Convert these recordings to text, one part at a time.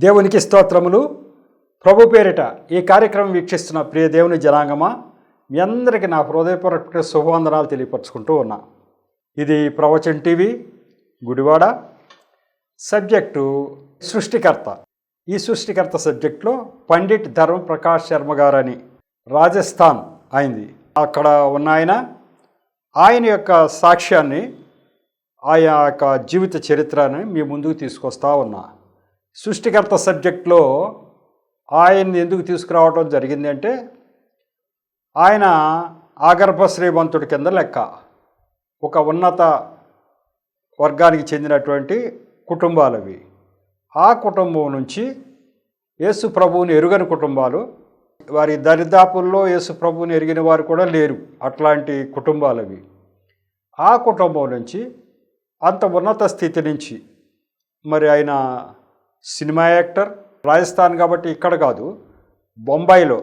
దేవునికి స్తోత్రములు. ప్రభు పేరిట ఈ కార్యక్రమం వీక్షిస్తున్న ప్రియ దేవుని జనాంగమా, మీ అందరికీ నా హృదయపూర్వక శుభవందనాలు తెలియపరుచుకుంటూ ఉన్నా. ఇది ప్రవచన్ టీవీ గుడివాడ. సబ్జెక్టు సృష్టికర్త. ఈ సృష్టికర్త సబ్జెక్టులో పండిట్ ధర్మ ప్రకాష్ శర్మ గారని రాజస్థాన్ అయింది. అక్కడ ఉన్న ఆయన యొక్క సాక్ష్యాన్ని, ఆయన యొక్క జీవిత చరిత్రని మీ ముందుకు తీసుకొస్తా ఉన్నా. సృష్టికర్త సబ్జెక్ట్లో ఆయన్ని ఎందుకు తీసుకురావడం జరిగింది అంటే, ఆయన ఆగర్భ శ్రీమంతుడి కింద లెక్క. ఒక ఉన్నత వర్గానికి చెందినటువంటి కుటుంబాలవి. ఆ కుటుంబం నుంచి యేసు ప్రభువుని ఎరుగని కుటుంబాలు, వారి దరిదాపుల్లో యేసు ప్రభువుని ఎరిగిన వారు కూడా లేరు, అట్లాంటి కుటుంబాలవి. ఆ కుటుంబం నుంచి అంత ఉన్నత స్థితి నుంచి మరి ఆయన సినిమా యాక్టర్. రాజస్థాన్ కాబట్టి ఇక్కడ కాదు, బొంబాయిలో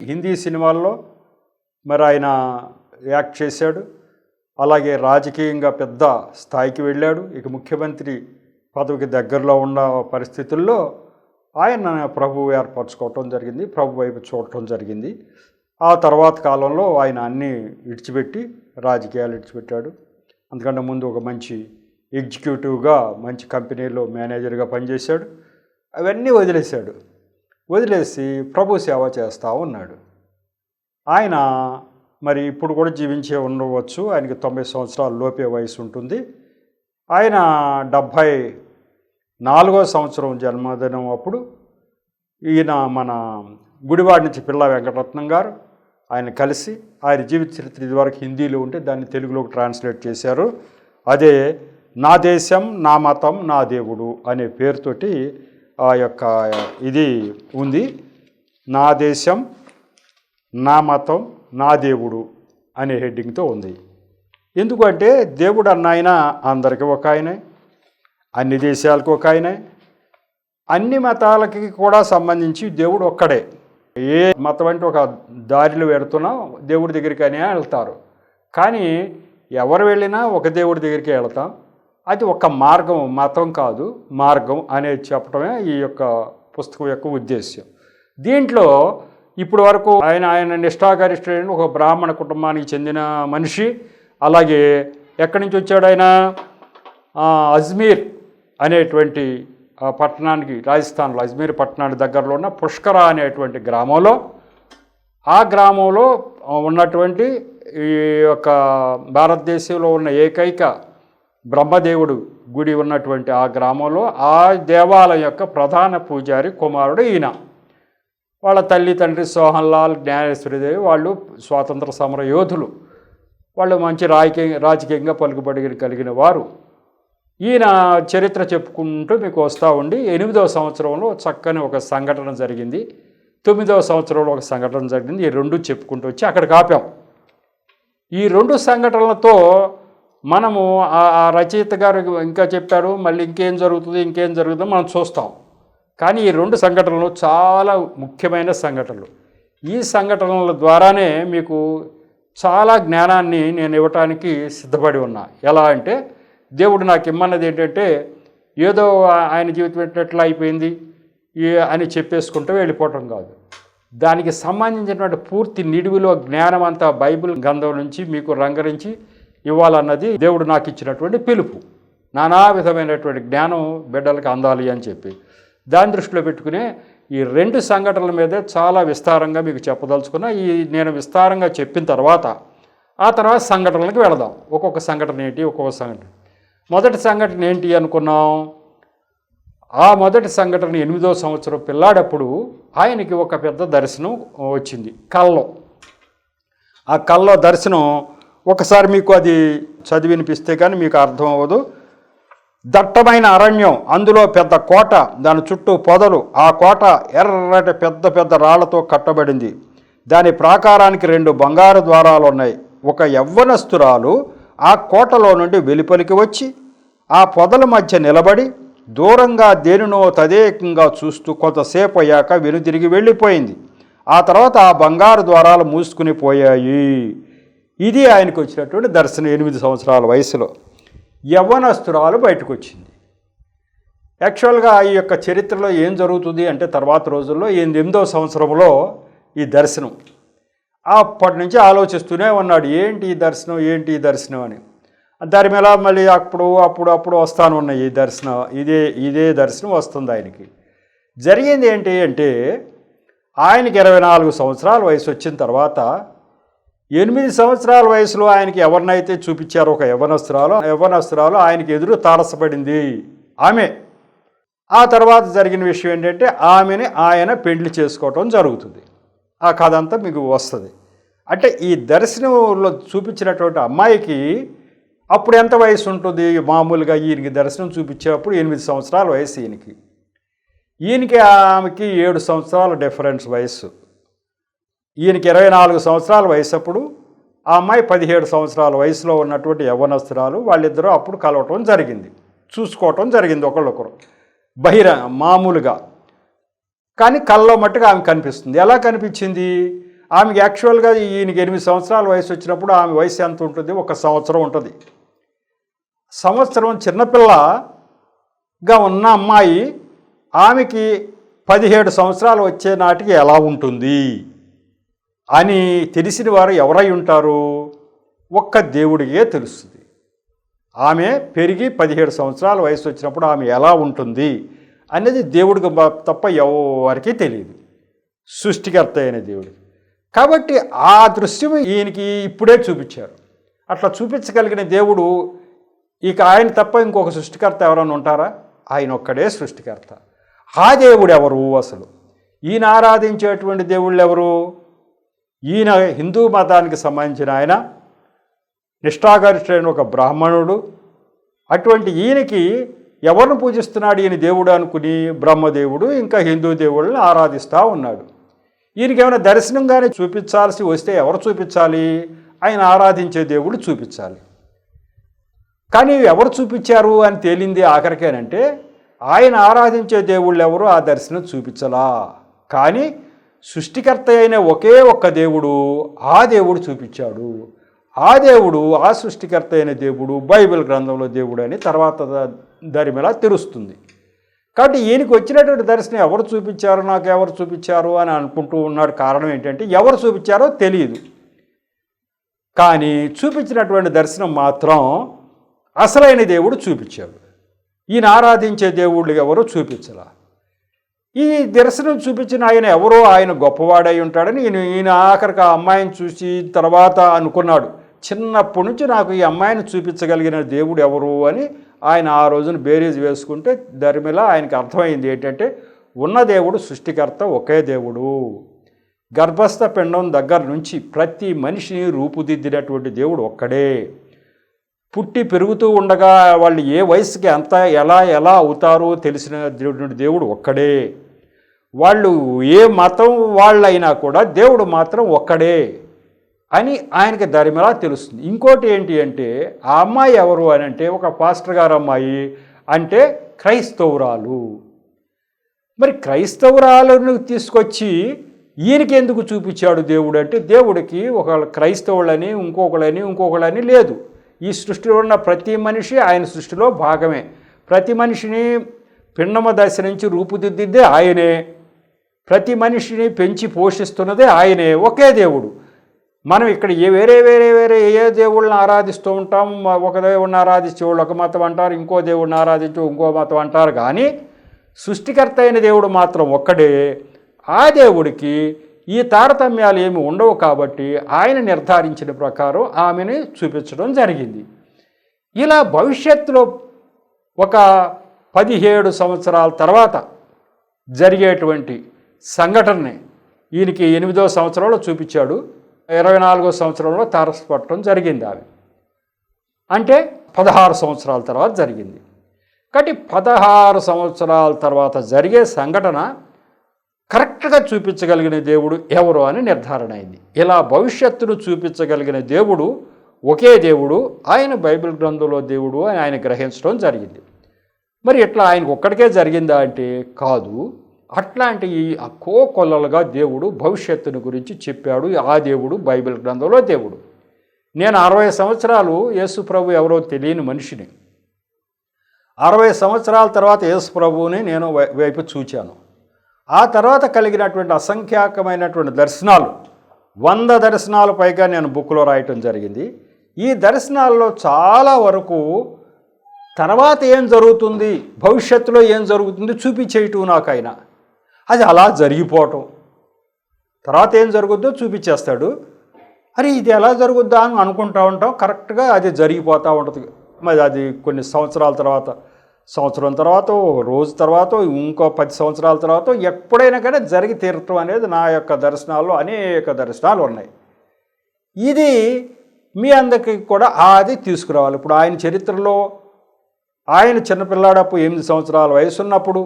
హిందీ సినిమాల్లో మరి ఆయన యాక్ట్ చేశాడు. అలాగే రాజకీయంగా పెద్ద స్థాయికి వెళ్ళాడు. ఇక ముఖ్యమంత్రి పదవికి దగ్గరలో ఉన్న పరిస్థితుల్లో ఆయన ప్రభు ఏర్పరచుకోవటం జరిగింది, ప్రభు వైపు చూడటం జరిగింది. ఆ తర్వాత కాలంలో ఆయన అన్నీ విడిచిపెట్టి రాజకీయాలు విడిచిపెట్టాడు. అందుకంటే ముందు ఒక మంచి ఎగ్జిక్యూటివ్గా మంచి కంపెనీలో మేనేజర్గా పనిచేశాడు. అవన్నీ వదిలేసి ప్రభు సేవ చేస్తూ ఉన్నాడు. ఆయన మరి ఇప్పుడు కూడా జీవించే ఉండవచ్చు. ఆయనకి 90 సంవత్సరాల లోపే వయసు ఉంటుంది. ఆయన 74వ సంవత్సరం జన్మదినం అప్పుడు ఈయన మన గుడివాడ నుంచి పిల్ల వెంకటరత్నం గారు ఆయన కలిసి ఆయన జీవిత చరిత్ర ఇదివరకు హిందీలో ఉంటే దాన్ని తెలుగులోకి ట్రాన్స్లేట్ చేశారు. అదే నా దేశం, నా మతం, నా దేవుడు అనే పేరుతోటి ఆ యొక్క ఇది ఉంది. నా దేశం, నా మతం, నా దేవుడు అనే హెడ్డింగ్తో ఉంది. ఎందుకంటే దేవుడు అన్న ఆయన అందరికీ ఒక ఆయనే, అన్ని దేశాలకు ఒక ఆయనే, అన్ని మతాలకి కూడా సంబంధించి దేవుడు ఒక్కడే. ఏ మతం అంటే ఒక దారిలో వెళుతున్నా దేవుడి దగ్గరికి అనే వెళ్తారు, కానీ ఎవరు వెళ్ళినా ఒక దేవుడి దగ్గరికి వెళ్తాం. అది ఒక మార్గం, మతం కాదు, మార్గం అనేది చెప్పడమే ఈ యొక్క పుస్తకం యొక్క ఉద్దేశ్యం. దీంట్లో ఇప్పుడు వరకు ఆయన నిష్ఠాగరిష్ఠుడైన ఒక బ్రాహ్మణ కుటుంబానికి చెందిన మనిషి. అలాగే ఎక్కడి నుంచి వచ్చాడు ఆయన? అజ్మీర్ అనేటువంటి పట్టణానికి, రాజస్థాన్లో అజ్మీర్ పట్టణానికి దగ్గరలో ఉన్న పుష్కర అనేటువంటి గ్రామంలో, ఆ గ్రామంలో ఉన్నటువంటి ఈ యొక్క భారతదేశంలో ఉన్న ఏకైక బ్రహ్మదేవుడు గుడి ఉన్నటువంటి ఆ గ్రామంలో ఆ దేవాలయం యొక్క ప్రధాన పూజారి కుమారుడు ఈయన. వాళ్ళ తల్లి తండ్రి సోహన్లాల్, జ్ఞానేశ్వరిదేవి వాళ్ళు స్వాతంత్ర సమర యోధులు. వాళ్ళు మంచి రాజకీయంగా పలుకుబడి కలిగిన వారు. ఈయన చరిత్ర చెప్పుకుంటూ మీకు వస్తూ ఉండి 8వ సంవత్సరంలో చక్కని ఒక సంఘటన జరిగింది, 9వ సంవత్సరంలో ఒక సంఘటన జరిగింది. ఈ రెండు చెప్పుకుంటూ వచ్చి అక్కడికి ఆపాం. ఈ రెండు సంఘటనలతో మనము ఆ రచయిత గారు ఇంకా చెప్పారు, మళ్ళీ ఇంకేం జరుగుతుందో మనం చూస్తాం. కానీ ఈ రెండు సంఘటనలు చాలా ముఖ్యమైన సంఘటనలు. ఈ సంఘటనల ద్వారానే మీకు చాలా జ్ఞానాన్ని నేను ఇవ్వటానికి సిద్ధపడి ఉన్నా. ఎలా అంటే, దేవుడు నాకు ఇమ్మన్నది ఏంటంటే, ఏదో ఆయన జీవితం ఎట్లా అయిపోయింది అని చెప్పేసుకుంటూ వెళ్ళిపోవటం కాదు. దానికి సంబంధించినటువంటి పూర్తి నిడివిలో జ్ఞానం అంతా బైబిల్ గ్రంథం నుంచి మీకు రంగరించి ఇవ్వాలన్నది దేవుడు నాకు ఇచ్చినటువంటి పిలుపు. నానా విధమైనటువంటి జ్ఞానం బిడ్డలకు అందాలి అని చెప్పి దాని దృష్టిలో పెట్టుకునే ఈ రెండు సంఘటనల మీదే చాలా విస్తారంగా మీకు చెప్పదలుచుకున్నా. నేను విస్తారంగా చెప్పిన తర్వాత ఆ తర్వాత సంఘటనలకు వెళదాం. ఒక్కొక్క సంఘటన ఏంటి, ఒక్కొక్క సంఘటన. మొదటి సంఘటన ఏంటి అనుకున్నాం? ఆ మొదటి సంఘటన 8వ సంవత్సరం పిల్లాడప్పుడు ఆయనకి ఒక పెద్ద దర్శనం వచ్చింది కల్లో. ఆ కల్లో దర్శనం ఒకసారి మీకు అది చదివి వినిపిస్తే కానీ మీకు అర్థం అవ్వదు. దట్టమైన అరణ్యం, అందులో పెద్ద కోట, దాని చుట్టూ పొదలు. ఆ కోట ఎర్రటి పెద్ద పెద్ద రాళ్లతో కట్టబడింది. దాని ప్రాకారానికి 2 బంగారు ద్వారాలు ఉన్నాయి. ఒక యవ్వనస్తురాలు ఆ కోటలో నుండి వెలుపలికి వచ్చి ఆ పొదల మధ్య నిలబడి దూరంగా దేనినో తదేకంగా చూస్తూ కొంతసేపు అయ్యాక వెనుదిరిగి వెళ్ళిపోయింది. ఆ తర్వాత ఆ బంగారు ద్వారాలు మూసుకుని పోయాయి. ఇది ఆయనకు వచ్చినటువంటి దర్శనం. 8 సంవత్సరాల వయసులో యవ్వనస్తురాలు బయటకు వచ్చింది. యాక్చువల్గా ఈ యొక్క చరిత్రలో ఏం జరుగుతుంది అంటే తర్వాత రోజుల్లో 8వ సంవత్సరంలో ఈ దర్శనం. అప్పటి నుంచి ఆలోచిస్తూనే ఉన్నాడు, ఏంటి ఈ దర్శనం, ఏంటి ఈ దర్శనం అని. దాని మీద మళ్ళీ అప్పుడు వస్తాను ఉన్న ఈ దర్శనం, ఇదే దర్శనం వస్తుంది ఆయనకి. జరిగింది ఏంటి అంటే, ఆయనకి 24 సంవత్సరాల వయసు వచ్చిన తర్వాత 8 సంవత్సరాల వయసులో ఆయనకి ఎవరినైతే చూపించారో ఒక యవ్వనస్తురాలు ఆయనకి ఎదురు తారసపడింది ఆమె. ఆ తర్వాత జరిగిన విషయం ఏంటంటే, ఆమెని ఆయన పెండ్లి చేసుకోవటం జరుగుతుంది. ఆ కథ అంతా మీకు వస్తుంది. అంటే ఈ దర్శనంలో చూపించినటువంటి అమ్మాయికి అప్పుడు ఎంత వయసు ఉంటుంది? మామూలుగా ఈయనకి దర్శనం చూపించేటప్పుడు 8 సంవత్సరాల వయసు ఈయనకి ఆమెకి 7 సంవత్సరాల డిఫరెన్స్ వయస్సు. ఈయనకి 24 సంవత్సరాల వయసు అప్పుడు, ఆ అమ్మాయి 17 సంవత్సరాల వయసులో ఉన్నటువంటి యవ్వనస్తురాలు. వాళ్ళిద్దరూ అప్పుడు కలవటం జరిగింది, చూసుకోవటం జరిగింది ఒకళ్ళొకరు మామూలుగా. కానీ కళ్ళలో మట్టుగా ఆమె కనిపిస్తుంది. ఎలా కనిపించింది? ఆమెకి యాక్చువల్గా ఈయనకి 8 సంవత్సరాల వయసు వచ్చినప్పుడు ఆమె వయసు ఎంత ఉంటుంది? 1 సంవత్సరం ఉంటుంది. సంవత్సరం చిన్నపిల్లగా ఉన్న అమ్మాయి ఆమెకి 17 సంవత్సరాలు వచ్చే నాటికి ఎలా ఉంటుంది అని తెలిసిన వారు ఎవరై ఉంటారు? ఒక్క దేవుడికే తెలుస్తుంది. ఆమె పెరిగి 17 సంవత్సరాల వయసు వచ్చినప్పుడు ఆమె ఎలా ఉంటుంది అనేది దేవుడికి తప్ప ఎవరికి తెలియదు, సృష్టికర్త అయిన దేవుడికి. కాబట్టి ఆ దృశ్యం ఈయనకి ఇప్పుడే చూపించారు. అట్లా చూపించగలిగిన దేవుడు ఇక ఆయన తప్ప ఇంకొక సృష్టికర్త ఎవరైనా ఉంటారా? ఆయన ఒక్కడే సృష్టికర్త. ఆ దేవుడు ఎవరు అసలు? ఈయన ఆరాధించేటువంటి దేవుళ్ళు ఎవరు? ఈయన హిందూ మతానికి సంబంధించిన ఆయన నిష్ఠాగరిష్ఠుడైన ఒక బ్రాహ్మణుడు. అటువంటి ఈయనకి ఎవరిని పూజిస్తున్నాడు ఈయన దేవుడు అనుకుని బ్రహ్మదేవుడు ఇంకా హిందూ దేవుళ్ళని ఆరాధిస్తూ ఉన్నాడు. ఈయనకి ఏమైనా దర్శనంగానే చూపించాల్సి వస్తే ఎవరు చూపించాలి? ఆయన ఆరాధించే దేవుడు చూపించాలి. కానీ ఎవరు చూపించారు అని తేలింది ఆఖరికేనంటే, ఆయన ఆరాధించే దేవుళ్ళు ఎవరు ఆ దర్శనం చూపించలా. కానీ సృష్టికర్త అయిన ఒకే ఒక్క దేవుడు, ఆ దేవుడు చూపించాడు. ఆ దేవుడు, ఆ సృష్టికర్త అయిన దేవుడు బైబిల్ గ్రంథంలో దేవుడు అని తర్వాత దాని మీద తెలుస్తుంది. కాబట్టి ఈయనకి వచ్చినటువంటి దర్శనం ఎవరు చూపించారు, నాకు ఎవరు చూపించారు అని అనుకుంటూ ఉన్నాడు. కారణం ఏంటంటే ఎవరు చూపించారో తెలియదు. కానీ చూపించినటువంటి దర్శనం మాత్రం అసలైన దేవుడు చూపించాడు. ఈయన ఆరాధించే దేవుళ్ళు ఎవరో చూపించలా. ఈ దర్శనం చూపించిన ఆయన ఎవరో, ఆయన గొప్పవాడై ఉంటాడని ఈయన ఆఖరికి ఆ అమ్మాయిని చూసి తర్వాత అనుకున్నాడు, చిన్నప్పటి నుంచి నాకు ఈ అమ్మాయిని చూపించగలిగిన దేవుడు ఎవరు అని ఆయన ఆ రోజున బేరీజ్ వేసుకుంటే ధర్మిలా ఆయనకు అర్థమైంది ఏంటంటే, ఉన్న దేవుడు సృష్టికర్త ఒకే దేవుడు. గర్భస్థ పిండం దగ్గర నుంచి ప్రతి మనిషిని రూపుదిద్దినటువంటి దేవుడు ఒక్కడే. పుట్టి పెరుగుతూ ఉండగా వాళ్ళు ఏ వయసుకి ఎలా అవుతారో తెలిసిన దేవుడు ఒక్కడే. వాళ్ళు ఏ మతం వాళ్ళైనా కూడా దేవుడు మాత్రం ఒక్కడే అని ఆయనకి ధర్మిలా తెలుస్తుంది. ఇంకోటి ఏంటి అంటే, ఆ అమ్మాయి ఎవరు అని అంటే ఒక పాస్టర్ గారు అమ్మాయి, అంటే క్రైస్తవురాలు. మరి క్రైస్తవురాలను తీసుకొచ్చి ఈయనకి ఎందుకు చూపించాడు దేవుడు అంటే, దేవుడికి ఒక క్రైస్తవులని ఇంకొకళ్ళని లేదు. ఈ సృష్టిలో ఉన్న ప్రతి మనిషి ఆయన సృష్టిలో భాగమే. ప్రతి మనిషిని పిండమ దశ నుంచి రూపుదిద్దిద్దే ఆయనే. ప్రతి మనిషిని పెంచి పోషిస్తున్నదే ఆయనే. ఒకే దేవుడు. మనం ఇక్కడ వేరే ఏ దేవుళ్ళని ఆరాధిస్తూ ఉంటాం. ఒక దేవుడిని ఆరాధించే వాళ్ళు ఒక మతం అంటారు, ఇంకో దేవుడిని ఆరాధించే ఇంకో మతం అంటారు. కానీ సృష్టికర్త అయిన దేవుడు మాత్రం ఒక్కడే. ఆ దేవుడికి ఈ తారతమ్యాలు ఏమి ఉండవు కాబట్టి ఆయన నిర్ధారించిన ప్రకారం ఆమెని చూపించడం జరిగింది. ఇలా భవిష్యత్తులో ఒక 17 సంవత్సరాల తర్వాత జరిగేటువంటి సంఘటనని ఈయనకి 8వ సంవత్సరంలో చూపించాడు. 24వ సంవత్సరంలో తారసపడటం జరిగింది. ఆమె అంటే 16 సంవత్సరాల తర్వాత జరిగింది. కాబట్టి 16 సంవత్సరాల తర్వాత జరిగే సంఘటన కరెక్ట్గా చూపించగలిగిన దేవుడు ఎవరు అని నిర్ధారణ అయింది. ఇలా భవిష్యత్తును చూపించగలిగిన దేవుడు ఒకే దేవుడు, ఆయన బైబిల్ గ్రంథంలో దేవుడు అని ఆయన గ్రహించడం జరిగింది. మరి ఇట్లా ఆయనకు ఒక్కడికే జరిగిందా అంటే కాదు. అట్లాంటి కోకొల్లలుగా దేవుడు భవిష్యత్తుని గురించి చెప్పాడు. ఆ దేవుడు బైబిల్ గ్రంథంలో దేవుడు. నేను 60 సంవత్సరాలు యేసు ప్రభు ఎవరో తెలియని మనిషిని. 60 సంవత్సరాల తర్వాత యేసు ప్రభువుని నేను వైపు చూచాను. ఆ తర్వాత కలిగినటువంటి అసంఖ్యాకమైనటువంటి దర్శనాలు 100 దర్శనాలు పైగా నేను బుక్లో రాయటం జరిగింది. ఈ దర్శనాల్లో చాలా వరకు తర్వాత ఏం జరుగుతుంది, భవిష్యత్తులో ఏం జరుగుతుంది చూపించేయటం నాకు ఆయన. అది అలా జరిగిపోవటం, తర్వాత ఏం జరుగుద్దో చూపించేస్తాడు. అరే ఇది ఎలా జరుగుద్దా అని అనుకుంటూ ఉంటాం, కరెక్ట్గా అది జరిగిపోతూ ఉంటుంది. మరి అది కొన్ని సంవత్సరాల తర్వాత, సంవత్సరం తర్వాత, రోజు తర్వాత, ఇంకో 10 సంవత్సరాల తర్వాత ఎప్పుడైనా కానీ జరిగి తీరటం అనేది నా యొక్క దర్శనాల్లో అనేక దర్శనాలు ఉన్నాయి. ఇది మీ అందరికీ కూడా అది తీసుకురావాలి. ఇప్పుడు ఆయన చరిత్రలో ఆయన చిన్నపిల్లాడప్పుడు 8 సంవత్సరాల వయసు ఉన్నప్పుడు,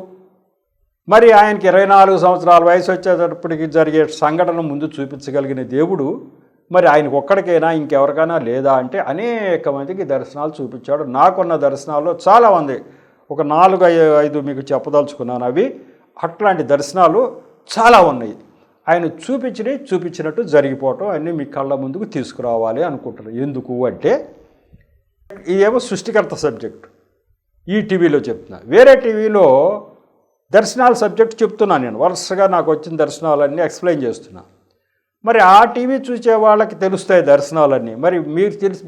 మరి ఆయనకి 24 సంవత్సరాల వయసు వచ్చేటప్పటికి జరిగే సంఘటన ముందు చూపించగలిగిన దేవుడు మరి ఆయనకు ఒక్కడికైనా ఇంకెవరికైనా లేదా అంటే అనేక మందికి దర్శనాలు చూపించాడు. నాకున్న దర్శనాల్లో చాలా ఉంది, ఒక 4-5 మీకు చెప్పదలుచుకున్నాను. అవి అట్లాంటి దర్శనాలు చాలా ఉన్నాయి. ఆయన చూపించినట్టు జరిగిపోవటం అన్నీ మీ కళ్ళ ముందుకు తీసుకురావాలి అనుకుంటున్నారు. ఎందుకు అంటే ఇదేమో సృష్టికర్త సబ్జెక్ట్, ఈ టీవీలో చెప్తున్నా. వేరే టీవీలో దర్శనాల సబ్జెక్ట్ చెప్తున్నాను నేను, వరుసగా నాకు వచ్చిన దర్శనాలన్నీ ఎక్స్ప్లెయిన్ చేస్తున్నా. మరి ఆ టీవీ చూసే వాళ్ళకి తెలుస్తాయి దర్శనాలన్నీ. మరి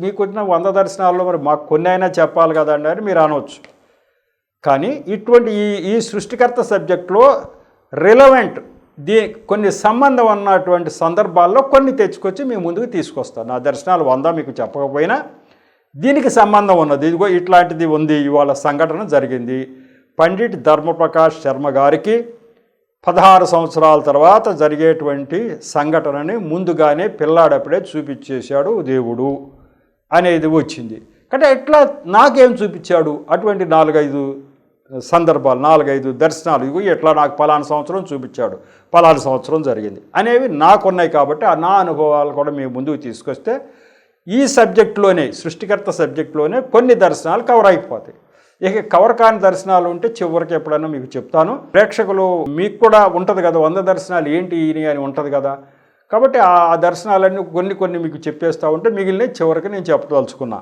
మీకు వచ్చిన 100 దర్శనాల్లో మరి మాకు కొన్ని అయినా చెప్పాలి కదండి అని మీరు అనవచ్చు. కానీ ఇటువంటి ఈ సృష్టికర్త సబ్జెక్టులో రిలవెంట్ కొన్ని సంబంధం ఉన్నటువంటి సందర్భాల్లో కొన్ని తెచ్చుకొచ్చి మీ ముందుకు తీసుకొస్తాను. నా దర్శనాలు 100 మీకు చెప్పకపోయినా దీనికి సంబంధం ఉన్నది. ఇదిగో ఇట్లాంటిది ఉంది, ఇవాళ సంఘటన జరిగింది. పండిట్ ధర్మప్రకాష్ శర్మ గారికి 16 సంవత్సరాల తర్వాత జరిగేటువంటి సంఘటనని ముందుగానే పిల్లాడప్పుడే చూపించేశాడు దేవుడు అనేది వచ్చింది. అంటే ఎట్లా నాకేం చూపించాడు, అటువంటి 4-5 సందర్భాలు, 4-5 దర్శనాలు, ఇవి ఎట్లా నాకు పలానా సంవత్సరం చూపించాడు, పలానా సంవత్సరం జరిగింది అనేవి నాకున్నాయి. కాబట్టి నా అనుభవాలు కూడా మీ ముందుకు తీసుకొస్తే ఈ సబ్జెక్టులోనే, సృష్టికర్త సబ్జెక్టులోనే కొన్ని దర్శనాలు కవర్ అయిపోతాయి. ఇక కవర్ కాని దర్శనాలు ఉంటే చివరికి ఎప్పుడైనా మీకు చెప్తాను. ప్రేక్షకులు మీకు కూడా ఉంటుంది కదా 100 దర్శనాలు ఏంటి అని ఉంటుంది కదా. కాబట్టి ఆ దర్శనాలన్నీ కొన్ని మీకు చెప్పేస్తూ ఉంటే మిగిలిన చివరికి నేను చెప్పదలుచుకున్నా.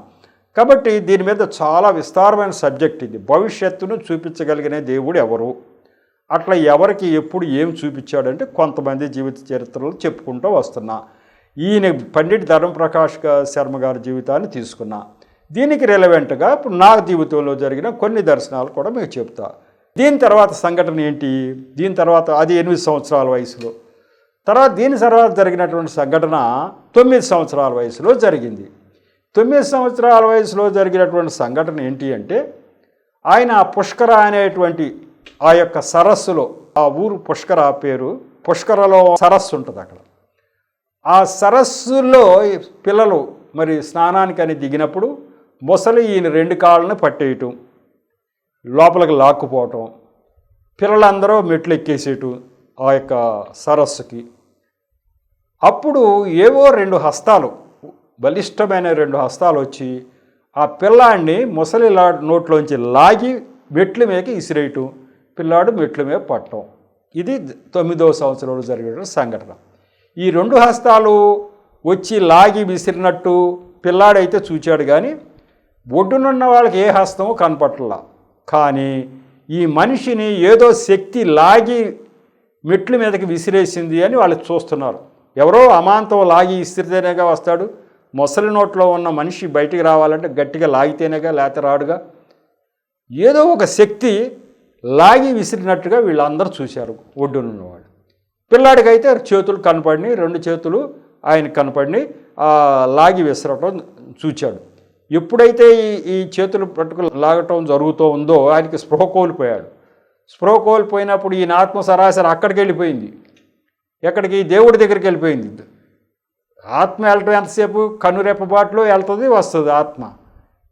కాబట్టి దీని మీద చాలా విస్తారమైన సబ్జెక్ట్ ఇది. భవిష్యత్తును చూపించగలిగిన దేవుడు ఎవరు, అట్లా ఎవరికి ఎప్పుడు ఏం చూపించాడంటే కొంతమంది జీవిత చరిత్రలు చెప్పుకుంటూ వస్తున్నా. ఈయన పండిట్ ధర్మప్రకాష్ శర్మ గారి జీవితాన్ని తీసుకున్నా. దీనికి రిలవెంట్గా ఇప్పుడు నా జీవితంలో జరిగిన కొన్ని దర్శనాలు కూడా మీకు చెప్తా. దీని తర్వాత సంఘటన ఏంటి, దీని తర్వాత అది 8 సంవత్సరాల వయసులో, తర్వాత దీని తర్వాత జరిగినటువంటి సంఘటన 9 సంవత్సరాల వయసులో జరిగింది. 9 సంవత్సరాల వయసులో జరిగినటువంటి సంఘటన ఏంటి అంటే ఆయన పుష్కర అనేటువంటి ఆ యొక్క సరస్సులో, ఆ ఊరు పుష్కర పేరు, పుష్కరలో సరస్సు ఉంటుంది. అక్కడ ఆ సరస్సులో పిల్లలు మరి స్నానానికి అని దిగినప్పుడు మొసలి ఈయన 2 కాళ్ళని పట్టేయటం, లోపలికి లాక్కుపోవటం, పిల్లలందరూ మెట్లు ఎక్కేసేయటం ఆ యొక్క సరస్సుకి. అప్పుడు ఏవో 2 హస్తాలు, బలిష్టమైన 2 హస్తాలు వచ్చి ఆ పిల్లాడిని మొసలి నోట్లోంచి లాగి మెట్ల మీదకి ఇసిరేయటం, పిల్లాడు మెట్ల మీద పట్టడం. ఇది 9వ సంవత్సరంలో జరిగిన సంఘటన. ఈ 2 హస్తాలు వచ్చి లాగి విసిరినట్టు పిల్లాడైతే చూచాడు, కానీ ఒడ్డునున్న వాళ్ళకి ఏ హస్తమో కనపట్లా. కానీ ఈ మనిషిని ఏదో శక్తి లాగి మెట్ల మీదకి విసిరేసింది అని వాళ్ళు చూస్తున్నారు. ఎవరో అమాంతం లాగి ఇసిరితేనేగా వస్తాడు. మొసలి నోట్లో ఉన్న మనిషి బయటికి రావాలంటే గట్టిగా లాగితేనేగా, లేత రాడుగా. ఏదో ఒక శక్తి లాగి విసిరినట్టుగా వీళ్ళందరూ చూశారు ఒడ్డునున్నవాడు. పిల్లాడికైతే చేతులు కనపడినాయి, 2 చేతులు ఆయన కనపడినాయి, లాగి విసరటం చూచాడు. ఎప్పుడైతే ఈ చేతులు పట్టుకుని లాగటం జరుగుతూ ఉందో ఆయనకి స్పృహ కోల్పోయాడు. స్పృహ కోల్పోయినప్పుడు ఈయన ఆత్మ సరాసరి అక్కడికి వెళ్ళిపోయింది. ఎక్కడికి? దేవుడి దగ్గరికి వెళ్ళిపోయింది. ఆత్మ వెళ్ళటం ఎంతసేపు? కన్నురెప్పబాటులో వెళ్తుంది వస్తుంది ఆత్మ.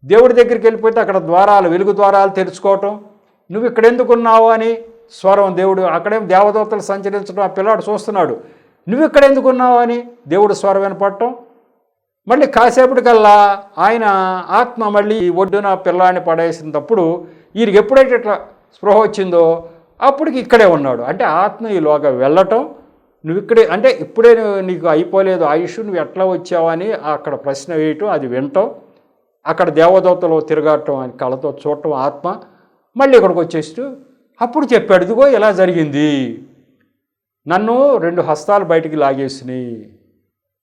దేవుడి దగ్గరికి వెళ్ళిపోతే అక్కడ ద్వారాలు, వెలుగు ద్వారాలు తెరుచుకోవటం, నువ్వు ఇక్కడ ఎందుకున్నావు అని స్వరం. దేవుడు అక్కడేం దేవదూతలు సంచరించడం ఆ పిల్లాడు చూస్తున్నాడు. నువ్వు ఇక్కడ ఎందుకున్నావు అని దేవుడు స్వరం వినపడటం. మళ్ళీ కాసేపటికల్లా ఆయన ఆత్మ మళ్ళీ ఒడ్డున పిల్లాడిని పడేసినప్పుడు వీరికి ఎప్పుడైతే ఇట్లా స్పృహ వచ్చిందో అప్పటికి ఇక్కడే ఉన్నాడు. అంటే ఆత్మ ఈలోగా వెళ్ళటం, నువ్వు ఇక్కడే అంటే ఇప్పుడే నీకు అయిపోలేదు ఆయుష్, నువ్వు ఎట్లా వచ్చావని అక్కడ ప్రశ్న వేయటం, అది వినటం, అక్కడ దేవదూతలు తిరగటం, అని కళ్ళతో చూడటం ఆత్మ, మళ్ళీ ఇక్కడికి వచ్చేస్తూ అప్పుడు చెప్పాడు, ఇదిగో ఇలా జరిగింది, నన్ను 2 హస్తాలు బయటికి లాగేసినాయి,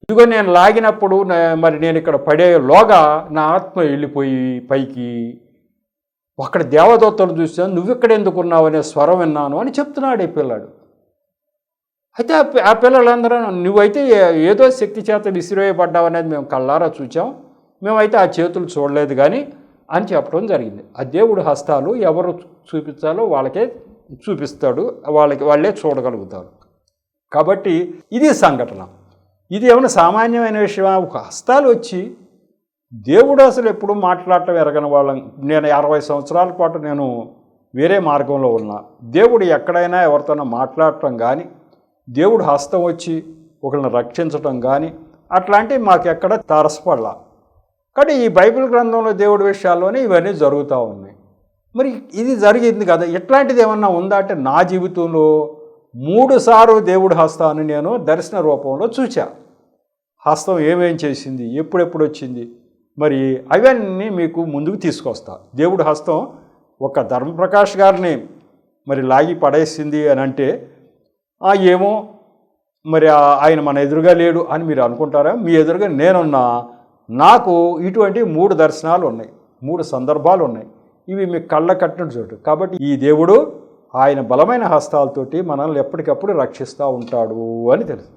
ఇదిగో నేను లాగినప్పుడు మరి నేను ఇక్కడ పడేలోగా నా ఆత్మ వెళ్ళిపోయి పైకి అక్కడ దేవదూతలు చూసాను, నువ్వు ఇక్కడ ఎందుకున్నావు అనే స్వరం విన్నాను అని చెప్తున్నాడు ఈ పిల్లాడు. అయితే ఆ పిల్లలందరూ నువ్వైతే ఏదో శక్తి చేత విసిరేయబడ్డావు అనేది మేము కళ్ళారా చూచాం, మేమైతే ఆ చేతులు చూడలేదు కానీ అని చెప్పడం జరిగింది. ఆ దేవుడు హస్తాలు ఎవరు చూపించాలో వాళ్ళకే చూపిస్తాడు, వాళ్ళే చూడగలుగుతారు. కాబట్టి ఇది సంఘటన. ఇది ఏమైనా సామాన్యమైన విషయం? ఒక హస్తాలు వచ్చి దేవుడు అసలు ఎప్పుడు మాట్లాడటం ఎరగని వాళ్ళం. నేను 60 సంవత్సరాల పాటు నేను వేరే మార్గంలో ఉన్నా. దేవుడు ఎక్కడైనా ఎవరితోనో మాట్లాడటం కానీ, దేవుడు హస్తం వచ్చి ఒకరిని రక్షించటం కానీ అట్లాంటివి మాకు ఎక్కడ తారసపడలా. కానీ ఈ బైబిల్ గ్రంథంలో దేవుడి విషయాల్లోనే ఇవన్నీ జరుగుతూ ఉన్నాయి. మరి ఇది జరిగింది కదా, ఇట్లాంటిది ఏమన్నా ఉందా అంటే నా జీవితంలో 3 సార్లు దేవుడి హస్తాన్ని నేను దర్శన రూపంలో చూచా. హస్తం ఏమేం చేసింది, ఎప్పుడెప్పుడు వచ్చింది, మరి అవన్నీ మీకు ముందుకు తీసుకొస్తా. దేవుడి హస్తం ఒక ధర్మప్రకాష్ గారిని మరి లాగి పడేసింది అని అంటే ఏమో మరి ఆయన మన ఎదురుగా లేడు అని మీరు అనుకుంటారా? మీ ఎదురుగా నేనున్నా. నాకు ఇటువంటి 3 దర్శనాలు ఉన్నాయి, 3 సందర్భాలు ఉన్నాయి. ఇవి మీ కళ్ళ కట్టినట్టు చూడు. కాబట్టి ఈ దేవుడు ఆయన బలమైన హస్తాలతోటి మనల్ని ఎప్పటికప్పుడు రక్షిస్తూ ఉంటాడు అని తెలుసు.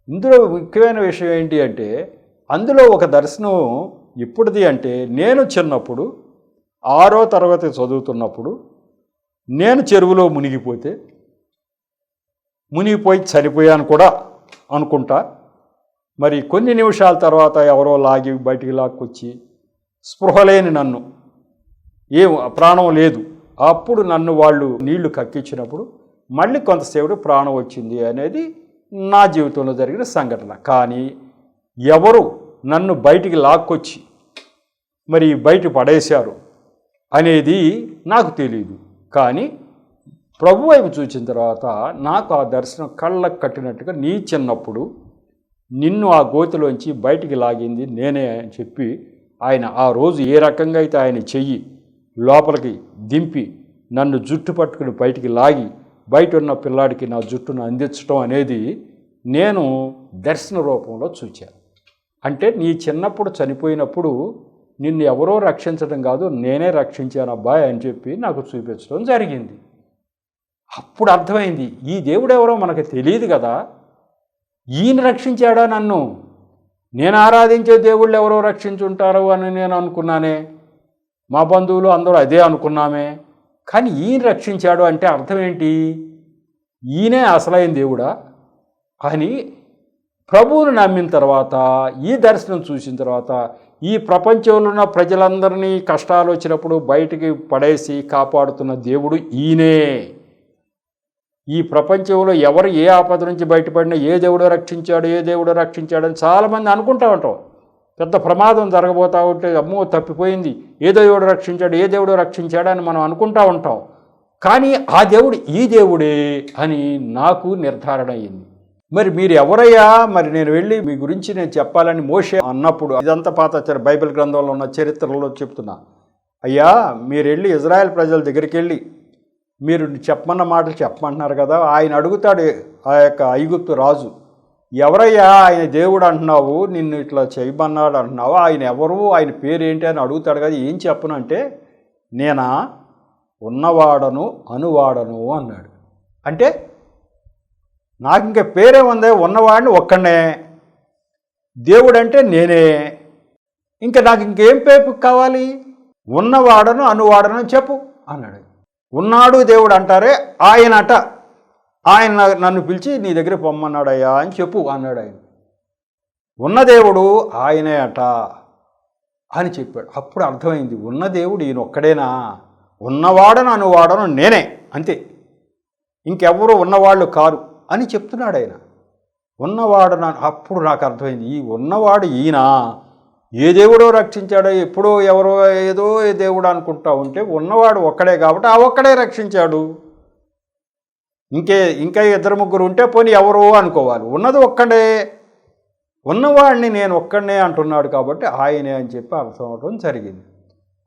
ఇందులో ముఖ్యమైన విషయం ఏంటి అంటే, అందులో ఒక దర్శనం ఎప్పుడుది అంటే, నేను చిన్నప్పుడు 6వ తరగతి చదువుతున్నప్పుడు నేను చెరువులో మునిగిపోయి చనిపోయాను కూడా అనుకుంటా. మరి కొన్ని నిమిషాల తర్వాత ఎవరో బయటికి లాక్కొచ్చి స్పృహ లేని నన్ను, ప్రాణం లేదు, అప్పుడు నన్ను వాళ్ళు నీళ్లు కక్కించినప్పుడు మళ్ళీ కొంతసేపు ప్రాణం వచ్చింది అనేది నా జీవితంలో జరిగిన సంఘటన. కానీ ఎవరు నన్ను బయటికి లాక్కొచ్చి మరి బయట పడేశారు అనేది నాకు తెలియదు. కానీ ప్రభు వైపు చూసిన తర్వాత నాకు ఆ దర్శనం కళ్ళకు కట్టినట్టుగా, నీ చిన్నప్పుడు నిన్ను ఆ గోతిలోంచి బయటికి లాగింది నేనే అని చెప్పి ఆయన ఆ రోజు ఏ రకంగా అయితే ఆయన చెయ్యి లోపలికి దింపి నన్ను జుట్టు పట్టుకుని బయటికి లాగి బయట ఉన్న పిల్లాడికి నా జుట్టును అందించడం అనేది నేను దర్శన రూపంలో చూచాను. అంటే నీ చిన్నప్పుడు చనిపోయినప్పుడు నిన్ను ఎవరో రక్షించడం కాదు, నేనే రక్షించాను అబ్బాయి అని చెప్పి నాకు చూపించడం జరిగింది. అప్పుడు అర్థమైంది, ఈ దేవుడు ఎవరో మనకు తెలియదు కదా, ఈయన రక్షించాడా నన్ను? నేను ఆరాధించే దేవుళ్ళు ఎవరో రక్షించుంటారు అని నేను అనుకున్నానే, మా బంధువులు అందరూ అదే అనుకున్నామే. కానీ ఈయన రక్షించాడు అంటే అర్థం ఏంటి? ఈయనే అసలైన దేవుడా అని ప్రభువును నమ్మిన తర్వాత, ఈ దర్శనం చూసిన తర్వాత, ఈ ప్రపంచంలో ఉన్న ప్రజలందరినీ కష్టాలు వచ్చినప్పుడు బయటికి పడేసి కాపాడుతున్న దేవుడు ఈయనే. ఈ ప్రపంచంలో ఎవరు ఏ ఆపద నుంచి బయటపడినా ఏ దేవుడు రక్షించాడని చాలామంది అనుకుంటూ ఉంటాం. పెద్ద ప్రమాదం జరగబోతూ ఉంటే అమ్మో తప్పిపోయింది, ఏ దేవుడు రక్షించాడు అని మనం అనుకుంటూ ఉంటాం. కానీ ఆ దేవుడు ఈ దేవుడే అని నాకు నిర్ధారణ అయ్యింది. మరి మీరు ఎవరయ్యా? మరి నేను వెళ్ళి మీ గురించి నేను చెప్పాలని మోషే అన్నప్పుడు, ఇదంతా పాత బైబిల్ గ్రంథంలో ఉన్న చరిత్రలో చెప్తున్నా, అయ్యా మీరు వెళ్ళి ఇజ్రాయెల్ ప్రజల దగ్గరికి వెళ్ళి మీరు చెప్పమన్న మాటలు చెప్పమంటున్నారు కదా, ఆయన అడుగుతాడు ఆ యొక్క ఐగుప్తు రాజు, ఎవరయ్యా ఆయన దేవుడు అంటున్నావు, నిన్ను ఇట్లా చేయమన్నాడు అంటున్నావు, ఆయన ఎవరు, ఆయన పేరేంటి అని అడుగుతాడు కదా, ఏం చెప్పను అంటే, నేనా ఉన్నవాడను అనువాడను అన్నాడు. అంటే నాకు ఇంకా పేరే ఉందే, ఉన్నవాడిని ఒక్కడే, దేవుడు అంటే నేనే, ఇంకా నాకు ఇంకేం పేరు కావాలి, ఉన్నవాడను అనువాడను చెప్పు అన్నాడు. ఉన్నాడు దేవుడు అంటారే ఆయనట, ఆయన నన్ను పిలిచి నీ దగ్గర పొమ్మన్నాడయ్యా అని చెప్పు అన్నాడు. ఆయన ఉన్న దేవుడు ఆయనే అట అని చెప్పాడు. అప్పుడు అర్థమైంది, ఉన్న దేవుడు ఈయన ఒక్కడేనా, ఉన్నవాడను అనువాడను నేనే, అంతే, ఇంకెవరు ఉన్నవాళ్ళు కారు అని చెప్తున్నాడు ఆయన. ఉన్నవాడు అప్పుడు నాకు అర్థమైంది, ఈ ఉన్నవాడు ఈయన, ఏ దేవుడో రక్షించాడో, ఎప్పుడో ఎవరో ఏదో దేవుడు అనుకుంటా ఉంటే ఉన్నవాడు ఒక్కడే కాబట్టి ఆ ఒక్కడే రక్షించాడు. ఇంకా 2-3 ఉంటే పోనీ ఎవరో అనుకోవాలి, ఉన్నది ఒక్కడే, ఉన్నవాడిని నేను ఒక్కడనే అంటున్నాడు కాబట్టి ఆయనే అని చెప్పి అర్థం అవడం జరిగింది.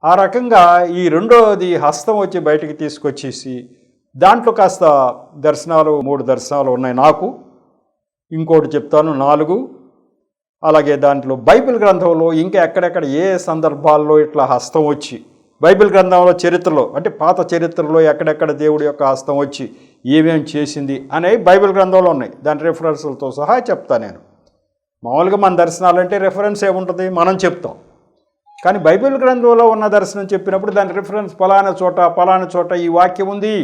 ఆ రకంగా ఈ రెండోది హస్తం వచ్చి బయటికి తీసుకొచ్చేసి దాంట్లో కాస్త దర్శనాలు 3 దర్శనాలు ఉన్నాయి నాకు. ఇంకోటి చెప్తాను 4. అలాగే దాంట్లో బైబిల్ గ్రంథంలో ఇంకా ఎక్కడెక్కడ ఏ సందర్భాల్లో ఇట్లా హస్తం వచ్చి బైబిల్ గ్రంథంలో చరిత్రలో అంటే పాత చరిత్రలో ఎక్కడెక్కడ దేవుడి యొక్క హస్తం వచ్చి ఏమేం చేసింది అనేవి బైబిల్ గ్రంథంలో ఉన్నాయి. దాని రెఫరెన్స్లతో సహా చెప్తాను నేను. మామూలుగా మన దర్శనాలంటే రెఫరెన్స్ ఏముంటుంది, మనం చెప్తాం. కానీ బైబిల్ గ్రంథంలో ఉన్న దర్శనం చెప్పినప్పుడు దాని రిఫరెన్స్ పలానా చోట ఈ వాక్యం ఉంది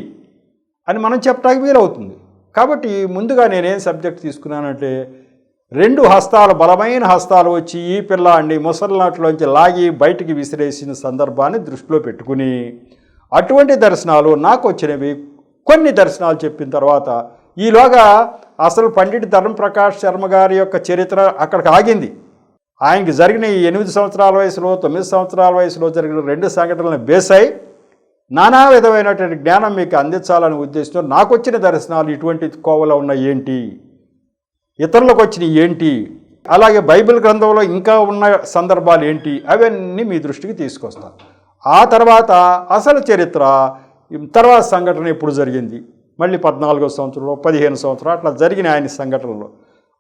అని మనం చెప్పడానికి వీలవుతుంది. కాబట్టి ముందుగా నేనేం సబ్జెక్ట్ తీసుకున్నానంటే 2 హస్తాలు బలమైన హస్తాలు వచ్చి ఈ పిల్లాడిని ముసలినాట్లోంచి లాగి బయటికి విసిరేసిన సందర్భాన్ని దృష్టిలో పెట్టుకుని అటువంటి దర్శనాలు నాకు వచ్చినవి కొన్ని దర్శనాలు చెప్పిన తర్వాత ఈలోగా అసలు పండిట్ ధర్మప్రకాష్ శర్మ గారి యొక్క చరిత్ర అక్కడికి ఆగింది. ఆయనకి జరిగిన ఈ 8 సంవత్సరాల వయసులో 9 సంవత్సరాల వయసులో జరిగిన 2 సంఘటనలను బేస్ అయి నానా విధమైనటువంటి జ్ఞానం మీకు అందించాలనే ఉద్దేశంతో నాకు వచ్చిన దర్శనాలు ఇటువంటి కోవలో ఉన్న ఏంటి, ఇతరులకు వచ్చినవి ఏంటి, అలాగే బైబిల్ గ్రంథంలో ఇంకా ఉన్న సందర్భాలు ఏంటి అవన్నీ మీ దృష్టికి తీసుకొస్తాను. ఆ తర్వాత అసలు చరిత్ర తర్వాత సంఘటన ఎప్పుడు జరిగింది, మళ్ళీ 14వ సంవత్సరంలో 15 సంవత్సరాలు అట్లా జరిగిన ఆయన సంఘటనలు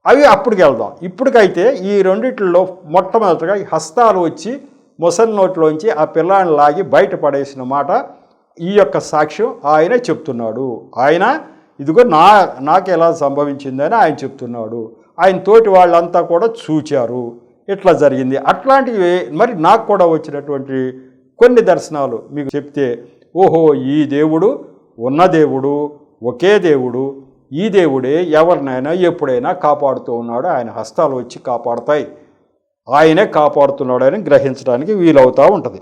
అవి అప్పటికి వెళ్దాం. ఇప్పటికైతే ఈ రెండిట్లో మొట్టమొదటిగా ఈ హస్తాలు వచ్చి ముసలి నోట్లోంచి ఆ పిల్లాన్ని లాగి బయట పడేసిన మాట ఈ యొక్క సాక్ష్యం ఆయన చెప్తున్నాడు. ఆయన ఇదిగో నాకు ఎలా సంభవించిందని ఆయన చెప్తున్నాడు. ఆయన తోటి వాళ్ళంతా కూడా చూచారు ఇట్లా జరిగింది. అట్లాంటివి మరి నాకు కూడా వచ్చినటువంటి కొన్ని దర్శనాలు మీకు చెప్తే ఓహో ఈ దేవుడు ఉన్న దేవుడు, ఒకే దేవుడు, ఈ దేవుడే ఎవరినైనా ఎప్పుడైనా కాపాడుతూ ఉన్నాడు, ఆయన హస్తాలు వచ్చి కాపాడుతాయి, ఆయనే కాపాడుతున్నాడు అని గ్రహించడానికి వీలవుతూ ఉంటుంది.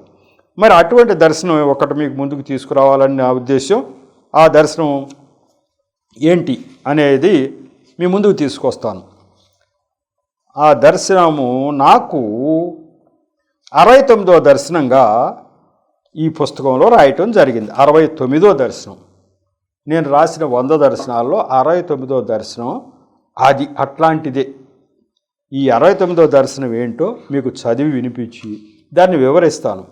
మరి అటువంటి దర్శనం ఒకటి మీకు ముందుకు తీసుకురావాలని నా ఉద్దేశం. ఆ దర్శనం ఏంటి అనేది మీ ముందుకు తీసుకొస్తాను. ఆ దర్శనము నాకు 69వ దర్శనంగా ఈ పుస్తకంలో రాయటం జరిగింది. 69వ దర్శనం. నేను రాసిన 100 దర్శనాల్లో 69వ దర్శనం అది అట్లాంటిదే. ఈ 69వ దర్శనం ఏంటో మీకు చదివి వినిపించి దాన్ని వివరిస్తాను.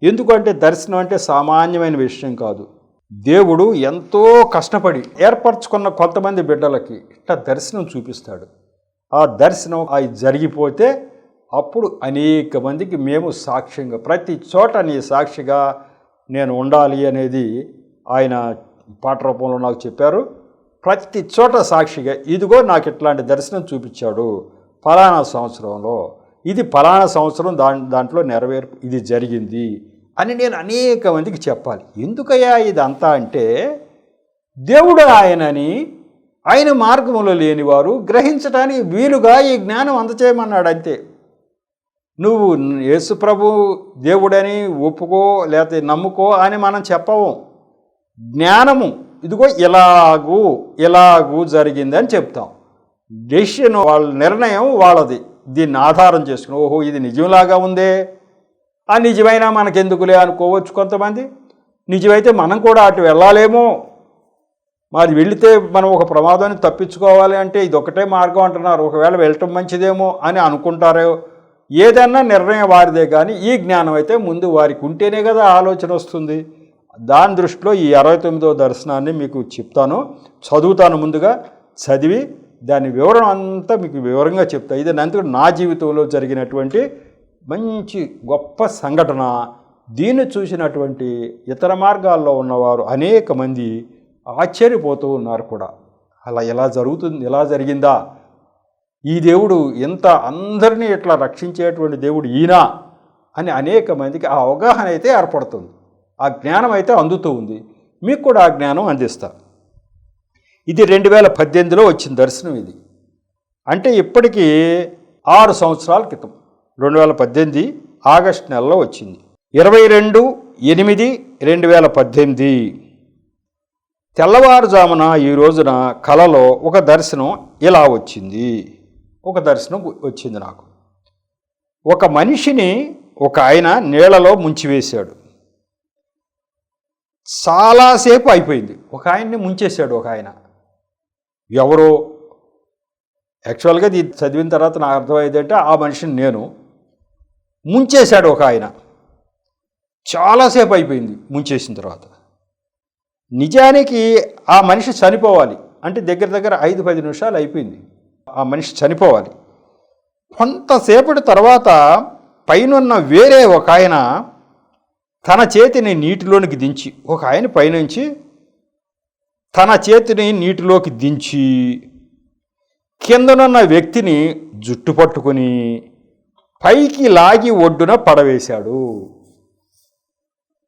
ఎందుకంటే దర్శనం అంటే సామాన్యమైన విషయం కాదు. దేవుడు ఎంతో కష్టపడి ఏర్పరచుకున్న కొంతమంది బిడ్డలకి ఇట్లా దర్శనం చూపిస్తాడు. ఆ దర్శనం అది జరిగిపోతే అప్పుడు అనేక మందికి మేము సాక్ష్యంగా ప్రతి చోట నీ సాక్షిగా నేను ఉండాలి అనేది ఆయన పాట రూపంలో నాకు చెప్పారు. ప్రతి చోట సాక్షిగా ఇదిగో నాకు ఇట్లాంటి దర్శనం చూపించాడు ఫలానా సంవత్సరంలో, ఇది ఫలానా సంవత్సరం దాంట్లో నెరవేర్పు ఇది జరిగింది అని నేను అనేక మందికి చెప్పాలి. ఎందుకయ్యా ఇదంతా అంటే దేవుడు ఆయనని ఆయన మార్గంలో లేనివారు గ్రహించడానికి వీలుగా ఈ జ్ఞానం అందచేయమన్నాడు అంతే. నువ్వు యేసు ప్రభు దేవుడని ఒప్పుకో లేకపోతే నమ్ముకో అని మనం చెప్పము. జ్ఞానము ఇదిగో ఇలాగూ జరిగిందని చెప్తాం. డెసిషన్ వాళ్ళ నిర్ణయం వాళ్ళది. దీన్ని ఆధారం చేసుకుని ఓహో ఇది నిజంలాగా ఉందే, ఆ నిజమైనా మనకెందుకులే అనుకోవచ్చు కొంతమంది. నిజమైతే మనం కూడా అటు వెళ్ళాలేమో, మరి వెళితే మనం ఒక ప్రమాదాన్ని తప్పించుకోవాలి అంటే ఇది ఒకటే మార్గం అంటున్నారు, ఒకవేళ వెళ్ళటం మంచిదేమో అని అనుకుంటారో. ఏదన్నా నిర్ణయం వారిదే, కానీ ఈ జ్ఞానం అయితే ముందు వారికి ఉంటేనే కదా ఆలోచన వస్తుంది. దాని దృష్టిలో ఈ 69వ దర్శనాన్ని మీకు చెప్తాను, చదువుతాను. ముందుగా చదివి దాని వివరణ అంతా మీకు వివరంగా చెప్తాను. ఇది నా జీవితంలో జరిగినటువంటి మంచి గొప్ప సంఘటన. దీన్ని చూసినటువంటి ఇతర మార్గాల్లో ఉన్నవారు అనేక మంది ఆశ్చర్యపోతూ ఉన్నారు కూడా. అలా ఎలా జరుగుతుంది, ఎలా జరిగిందా, ఈ దేవుడు ఎంత అందరినీ ఇట్లా రక్షించేటువంటి దేవుడు ఈయన అని అనేక మందికి ఆ అవగాహన అయితే ఏర్పడుతుంది, ఆ జ్ఞానం అయితే అందుతూ ఉంది. మీకు కూడా ఆ జ్ఞానం అందిస్తా. ఇది 2018లో వచ్చిన దర్శనం. ఇది అంటే ఇప్పటికీ 6 సంవత్సరాల క్రితం 2018 ఆగస్టు నెలలో వచ్చింది. 22/8/2018 తెల్లవారుజామున ఈ రోజున కలలో ఒక దర్శనం ఇలా వచ్చింది. ఒక దర్శనం వచ్చింది నాకు. ఒక మనిషిని ఒక ఆయన నీళ్లలో ముంచివేశాడు. చాలాసేపు అయిపోయింది. ఒక ఆయన్ని ముంచేశాడు. ఒక ఆయన ఎవరో, యాక్చువల్గా ఇది చదివిన తర్వాత నాకు అర్థమైందంటే ఆ మనిషిని నేను ముంచేశాడు ఒక ఆయన. చాలాసేపు అయిపోయింది ముంచేసిన తర్వాత. నిజానికి ఆ మనిషి చనిపోవాలి అంటే దగ్గర దగ్గర 5-10 నిమిషాలు అయిపోయింది. ఆ మనిషి చనిపోవాలి. కొంతసేపటి తర్వాత పైనున్న వేరే ఒక ఆయన తన చేతిని నీటిలోనికి దించి, ఒక ఆయన పైనుంచి తన చేతిని నీటిలోకి దించి కిందనున్న వ్యక్తిని జుట్టు పట్టుకుని పైకి లాగి ఒడ్డున పడవేశాడు.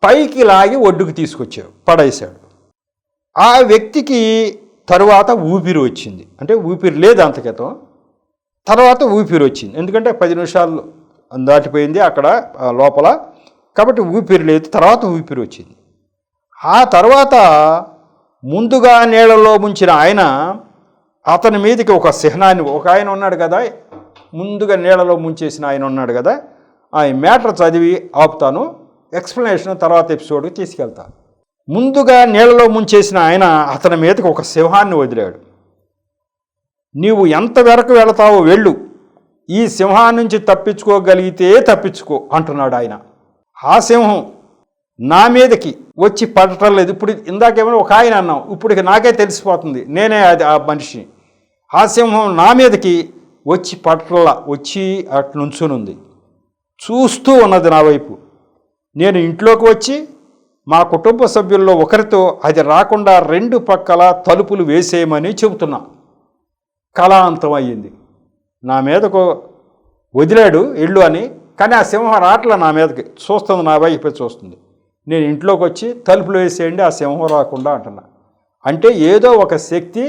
పైకి లాగి ఒడ్డుకు తీసుకొచ్చాడు, పడవేశాడు. ఆ వ్యక్తికి తరువాత ఊపిరి వచ్చింది. అంటే ఊపిరి లేదు అంతకేతం, తర్వాత ఊపిరి వచ్చింది. ఎందుకంటే 10 నిమిషాలు దాటిపోయింది అక్కడ లోపల, కాబట్టి ఊపిరి లేదు. తర్వాత ఊపిరి వచ్చింది. ఆ తర్వాత ముందుగా నీళ్ళలో ముంచిన ఆయన అతని మీదకి ఒక చిహ్నాన్ని, ఒక ఆయన ఉన్నాడు కదా, ముందుగా నీళ్ళలో ముంచేసిన ఆయన ఉన్నాడు కదా, ఆ మ్యాటర్ చదివి ఆపుతాను, ఎక్స్ప్లెనేషన్ తర్వాత ఎపిసోడ్కి తీసుకెళ్తాను. ముందుగా నీళ్ళలో ముంచేసిన ఆయన అతని మీదకి ఒక సింహాన్ని వదిలాడు. నీవు ఎంతవరకు వెళతావో వెళ్ళు, ఈ సింహాన్ని నుంచి తప్పించుకోగలిగితే తప్పించుకో అంటున్నాడు ఆయన. ఆ సింహం నా మీదకి వచ్చి పడటం లేదు. ఇప్పుడు ఇందాకేమైనా ఒక ఆయన అన్నాం, ఇప్పుడు నాకే తెలిసిపోతుంది నేనే అది ఆ మనిషి. ఆ సింహం నా మీదకి వచ్చి పడటల్లా వచ్చి అటు నుంచునుంది, చూస్తూ ఉన్నది నా వైపు. నేను ఇంట్లోకి వచ్చి మా కుటుంబ సభ్యుల్లో ఒకరితో అది రాకుండా 2 పక్కల తలుపులు వేసేయమని చెబుతున్నా. కళాంతం అయ్యింది. నా మీదకు వదిలాడు ఎళ్ళు అని, కానీ ఆ సింహం రాట్లా నా మీదకి, చూస్తుంది నా వైపు చూస్తుంది. నేను ఇంట్లోకి వచ్చి తలుపులు వేసేయండి ఆ సింహం రాకుండా అంటున్నా. అంటే ఏదో ఒక శక్తి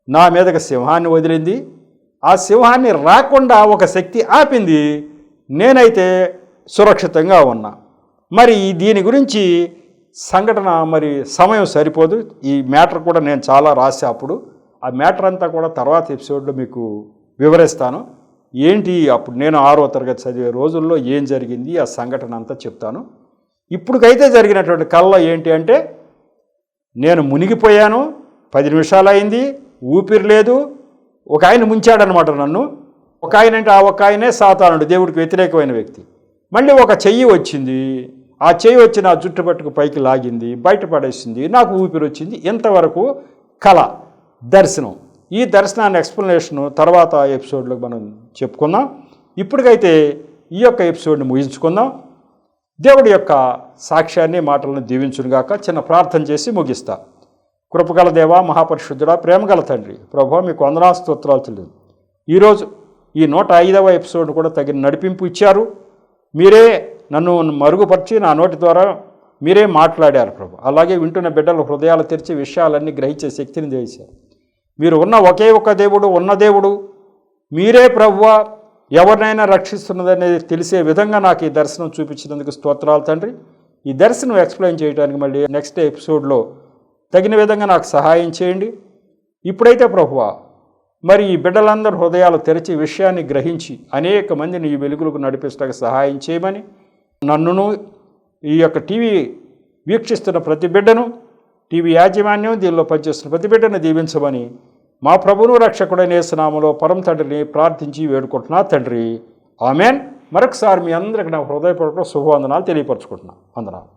నా మీదకి సింహాన్ని వదిలింది, ఆ సింహాన్ని రాకుండా ఒక శక్తి ఆపింది. నేనైతే సురక్షితంగా ఉన్నా. మరి దీని గురించి సంఘటన మరి సమయం సరిపోదు. ఈ మ్యాటర్ కూడా నేను చాలా రాసా అప్పుడు. ఆ మ్యాటర్ అంతా కూడా తర్వాత ఎపిసోడ్లో మీకు వివరిస్తాను. ఏంటి అప్పుడు నేను 6వ తరగతి చదివే రోజుల్లో ఏం జరిగింది ఆ సంఘటన అంతా చెప్తాను. ఇప్పుడుకైతే జరిగినటువంటి కళలో ఏంటి అంటే, నేను మునిగిపోయాను, 10 నిమిషాలు అయింది, ఊపిరి లేదు, ఒక ఆయన ముంచాడనమాట నన్ను. ఒక ఆయన అంటే ఆ ఒక ఆయనే సాతానుడు, దేవుడికి వ్యతిరేకమైన వ్యక్తి. మళ్ళీ ఒక చెయ్యి వచ్చింది, ఆ చెయ్యి వచ్చి నా జుట్టు పట్టుకు పైకి లాగింది, బయటపడేసింది, నాకు ఊపిరి వచ్చింది. ఇంతవరకు కళ, దర్శనం. ఈ దర్శనాన్ని ఎక్స్ప్లెనేషన్ తర్వాత ఎపిసోడ్లో మనం చెప్పుకుందాం. ఇప్పటికైతే ఈ యొక్క ఎపిసోడ్ని ముగించుకుందాం. దేవుడి యొక్క సాక్ష్యాన్ని మాటలను దీవించునుగాక. చిన్న ప్రార్థన చేసి ముగిస్తా. కృపగల దేవ, మహాపరిశుద్ధుడా, ప్రేమగల తండ్రి, ప్రభువా మీకు వందనాలు స్తోత్రాలు తెలియదు. ఈరోజు ఈ 105వ ఎపిసోడ్ కూడా తగిన నడిపింపు ఇచ్చారు. మీరే నన్ను మరుగుపరిచి నా నోటి ద్వారా మీరే మాట్లాడారు ప్రభు. అలాగే వింటున్న బిడ్డల హృదయాలు తెరిచి విషయాలన్నీ గ్రహించే శక్తిని చేశారు. మీరు ఉన్న ఒకే ఒక దేవుడు, ఉన్న దేవుడు మీరే ప్రభువా, ఎవరినైనా రక్షిస్తున్నదనేది తెలిసే విధంగా నాకు ఈ దర్శనం చూపించినందుకు స్తోత్రాలు తండ్రి. ఈ దర్శనం ఎక్స్ప్లెయిన్ చేయడానికి మళ్ళీ నెక్స్ట్ ఎపిసోడ్లో తగిన విధంగా నాకు సహాయం చేయండి. ఇప్పుడైతే ప్రభువా, మరి ఈ బిడ్డలందరూ హృదయాలు తెరిచి విషయాన్ని గ్రహించి అనేక మందిని ఈ వెలుగులకు నడిపిస్తానికి సహాయం చేయమని, నన్నును ఈ యొక్క టీవీ వీక్షిస్తున్న ప్రతి బిడ్డను, టీవీ యాజమాన్యం దీనిలో పనిచేస్తున్న ప్రతి బిడ్డను దీవించమని మా ప్రభువును రక్షకుడైన యేసు నామములో పరమ తండ్రిని ప్రార్థించి వేడుకుంటున్నా తండ్రి. ఆమెన్. మరొకసారి మీ అందరికీ నా హృదయపూర్వక శుభవందనాలు తెలియపరచుకుంటున్నా. వందనాలు.